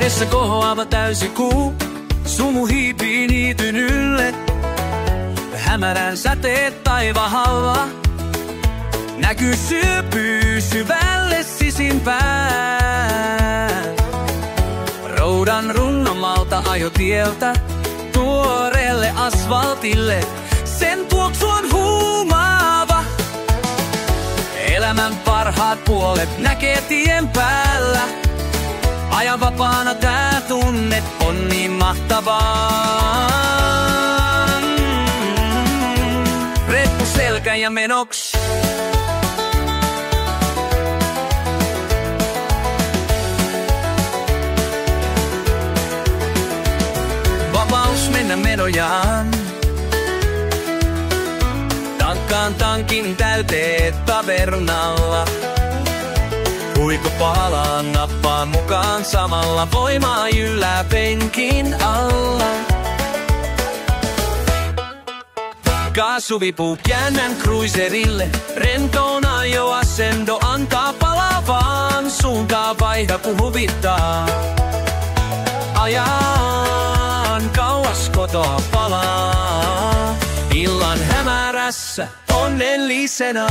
Pilvessä kohoava täysi kuu, sumu hiipii niityn ylle. Hämärän säteet taivahalla, näkyy syöpyy syvälle sisimpään. Roudan runnomalta ajotieltä tuoreelle asfaltille. Sen tuoksu on huumaava. Elämän parhaat puolet näkee tien päällä. Ajan vapaana tää tunne on niin mahtavaa. Reppu selkä ja menoks. Vapaus mennä menojaan. Tankkaan tankin täyteet tavernalla. Huiko palaan, nappaan mukaan samalla. Voimaa jyllää penkin alla. Kaasuvipuu käännän cruiserille. Rentoon ajoasendo antaa palaa vaan. Suuntaa vaihda kun huvittaa. Ajan kauas kotoa palaa. Illan hämärässä onnellisena.